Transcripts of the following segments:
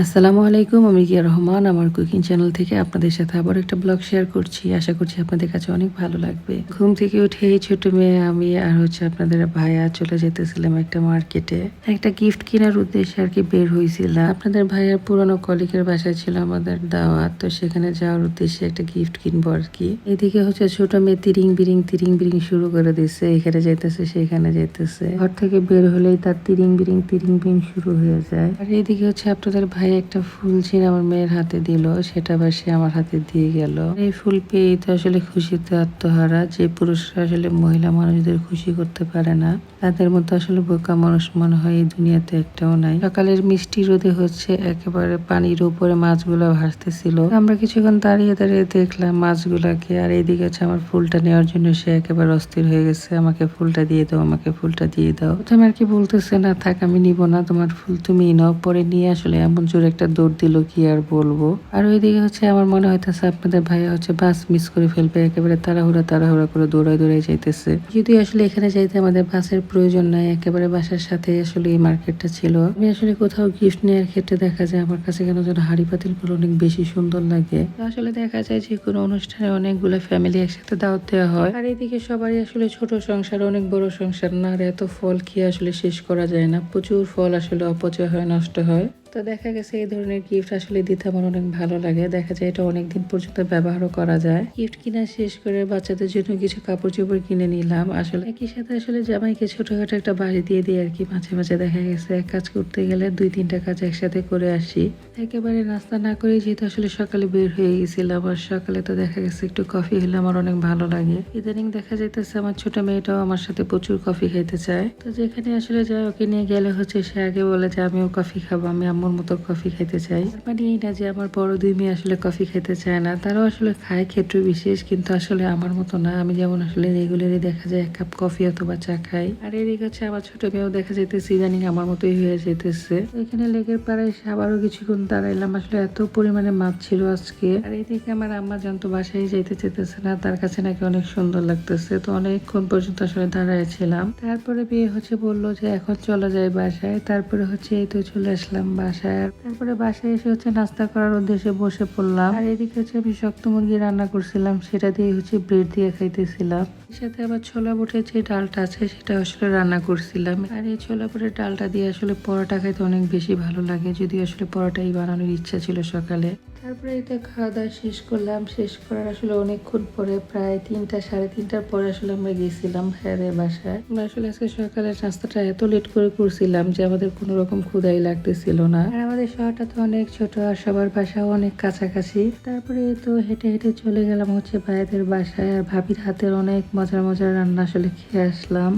আসসালামু আলাইকুম। আমি জিয়া রহমান আমার কুকিং চ্যানেল থেকে আপনাদের সাথে আবার একটা ব্লগ শেয়ার করছি। আশা করছি আপনাদের কাছে অনেক ভালো লাগবে। ঘুম থেকে উঠে এই ছোট মেয়ে আমি আর আপনাদের ভাইয়া চলে যেতেছিলাম একটা মার্কেটে। একটা গিফট কেনার উদ্দেশ্যে আর কি বের হয়েছিলাম। আপনাদের ভাইয়ার পুরনো কলিগের বাসায় ছিল আমাদের দাওয়াত, তো সেখানে যাওয়ার উদ্দেশ্যে একটা গিফট কিনবো আর কি। এদিকে ছোট মেয়ে তিরিং বিরিং শুরু করে দিচ্ছে, এখানে যাইতেছে সেখানে যাইতেছে। ঘর থেকে বের হলেই তার তিরিং বিরিং শুরু হয়ে যায়। আর এইদিকে আপনাদের ভাই একটা ফুল ছিঁড়ে আমার মেয়ের হাতে দিল, সেটা আবার সে আমার হাতে দিয়ে গেল। এই ফুল পেয়ে তো আসলে খুশিতে আত্মহারা। যে পুরুষরা আসলে মহিলা মানুষদের খুশি করতে পারে না, তাদের মতো আসলে বোকা মানুষ মনে হয় এই দুনিয়াতে একটাও নাই। সকালের মিষ্টি রোদে একেবারে পানির উপরে মাছগুলো ভাসতেছিল। আমরা কিছুক্ষণ দাঁড়িয়ে দাঁড়িয়ে দেখলাম মাছগুলাকে। আর এইদিকে আমার ফুলটা নেওয়ার জন্য সে একেবারে অস্থির হয়ে গেছে। আমাকে ফুলটা দিয়ে দাও, আমাকে ফুলটা দিয়ে দাও। প্রথমে আর কি বলতেছে না থাক আমি নিব না, তোমার ফুল তুমি নাও। পরে নিয়ে আসলে এমন জোরে একটা দৌড় দিল কি আর বলবো। আর ওইদিকে আমার মনে হইতেছে আপনাদের ভাইয়া বাস মিস করে ফেলবে, একেবারে তাড়াহুড়া করে দৌড়াই যাইতেছে। যদি আসলে এখানে যাইতে আমাদের বাসের প্রয়োজন নাই, একেবারে বাসার সাথে আসলে এই মার্কেটটা ছিল। আমি আসলে কোথাও গিফট নেওয়ার ক্ষেত্রে দেখা যায় আমার কাছে কেন যেন হাড়ি পাতিল গুলো অনেক বেশি সুন্দর লাগে। আসলে দেখা যায় যে কোনো অনুষ্ঠানে অনেকগুলো ফ্যামিলি একসাথে দাওয়াত দেওয়া হয়। আর এদিকে সবাই আসলে ছোট সংসার, অনেক বড় সংসার না। আর এত ফল খেয়ে আসলে শেষ করা যায় না, প্রচুর ফল আসলে অপচয় হয়, নষ্ট হয়। তো দেখা গেছে এই ধরনের গিফট আসলে দিতে আমার অনেক ভালো লাগে। দেখা যায় এটা অনেকদিন পর্যন্ত ব্যবহারও করা যায়। গিফট কিনা শেষ করে বাচ্চাদের জন্য কিছু কাপড় চোপড় কিনে নিলাম। আসলে একই সাথে আসলে জামাইকে ছোটখাটো একটা বাড়ি দিয়ে দিই আর কি। মাঝে মাঝে দেখা গেছে এক কাজ করতে গেলে 2-3টা কাজ একসাথে করে আসি। একেবারে নাস্তা না করে যেহেতু আসলে সকালে বের হয়ে গেছিলাম, আর সকালে তো দেখা গেছে একটু কফি হলে আমার অনেক ভালো লাগে। ইদানিং দেখা যাইতেছে আমার ছোট মেয়েটাও আমার সাথে প্রচুর কফি খাইতে চায়। তো যেখানে আসলে যায় ওকে নিয়ে গেলে সে আগে বলে যে আমিও কফি খাবো, আমি আম্মুর মতো কফি খাইতে চাই। মানে এই না যে আমার বড় 2 মেয়ে আসলে কফি খেতে চায় না, তারাও আসলে খায় ক্ষেত্র বিশেষ, কিন্তু আসলে আমার মতো না। আমি যেমন আসলে রেগুলারই দেখা যায় 1 কাপ কফি অথবা চা খাই। আর এদিকে আমার ছোট মেয়েও দেখা যাইতেছে ইদানিং আমার মতোই হয়ে যেতেছে। এখানে লেগের পাড়ায় এসে আবারও কিছুক্ষণ দাঁড়াইলাম। আসলে এত পরিমাণে মাছ ছিল আজকে। আর এইদিকে আমার আম্মা জানতো বাসায় যাইতে চেতেছে না, তার কাছে নাকি অনেক সুন্দর লাগতেছে। তো অনেকক্ষণ পর্যন্ত আসলে দাঁড়াইছিলাম। তারপরে বিয়ে বললো যে এখন চলে যায় বাসায়। তারপরে এই তো চলে আসলাম বাসায়। তারপরে বাসায় এসে নাস্তা করার উদ্দেশ্যে বসে পড়লাম। আর এদিকে আমি শক্ত মুরগি রান্না করছিলাম, সেটা দিয়ে ব্রেড দিয়ে খাইতেছিলাম। এর সাথে আবার ছোলা বুটের যে ডালটা আছে সেটা আসলে রান্না করছিলাম। আর এই ছোলা বুটের ডালটা দিয়ে আসলে পরোটা খাইতে অনেক বেশি ভালো লাগে, যদি আসলে পরোটাই বানানোর ইচ্ছা ছিল সকালে। তারপরে এটা খাওয়া দাওয়া শেষ করলাম। শেষ করার আসলে অনেকক্ষণ পরে, প্রায় 3টা 3:30টার পরে আসলে আমরা গেছিলাম ভাইয়াদের বাসায়। আমরা আসলে আজকে সকালের নাস্তাটা এত লেট করে করছিলাম যে আমাদের কোনো রকম ক্ষুধাই লাগতেছিল না। আর আমাদের শহরটা তো অনেক ছোট, আর সবার বাসাও অনেক কাছাকাছি। তারপরে তো হেঁটে হেঁটে চলে গেলাম ভাইয়াদের বাসায়। আর ভাবির হাতের অনেক মজার রান্না আসলে খেয়ে আসলাম।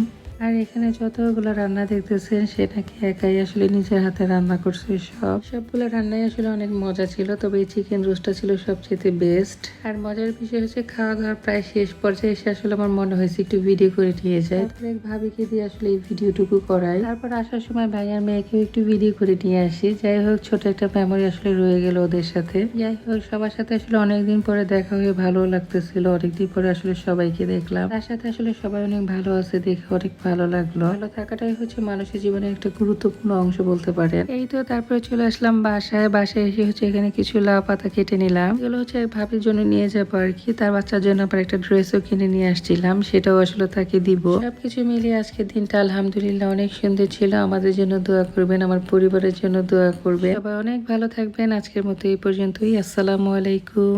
আর এখানে যতগুলো রান্না দেখতেছেন সে নাকি একাই আসলে নিজের হাতে রান্না করছে। সবগুলো রান্নাই আসলে অনেক মজা ছিল, তবে এই চিকেন রোস্টটা ছিল সবচেয়ে বেস্ট। আর মজার বিষয় খাওয়া দাওয়ার প্রায় শেষ পর্যায়ে এসে আসলে আমার মনে হয়েছে একটু ভিডিও করে নিয়ে যায়। তারপরে এক ভাবিকে দিয়ে আসলে এই ভিডিওটুকু করাই। তারপর আসার সময় ভাই আর মেয়েকেও একটু ভিডিও করে নিয়ে আসি। যাই হোক, ছোট একটা মেমোরি আসলে রয়ে গেল ওদের সাথে। যাই হোক, সবার সাথে আসলে অনেকদিন পরে দেখা হয়ে ভালো লাগতেছিল। অনেকদিন পরে আসলে সবাইকে দেখলাম, তার সাথে আসলে সবাই অনেক ভালো আছে দেখে অনেক ভালো লাগলো। ভালো থাকাটাই মানুষের জীবনের একটা গুরুত্বপূর্ণ অংশ বলতে পারেন। এই তো তারপরে চলে আসলাম বাসায় এসে এখানে কিছু লাউ পাতা কেটে নিলাম। এগুলো ভাবির জন্য নিয়ে যাবো আর কি। তার বাচ্চার জন্য আবার একটা ড্রেসও কিনে নিয়ে আসছিলাম, সেটাও আসলে তাকে দিব। সবকিছু মিলিয়ে আজকের দিনটা আলহামদুলিল্লাহ অনেক সুন্দর ছিল। আমাদের জন্য দোয়া করবেন, আমার পরিবারের জন্য দোয়া করবেন। সবাই অনেক ভালো থাকবেন। আজকের মতো এই পর্যন্তই। আসসালামু আলাইকুম।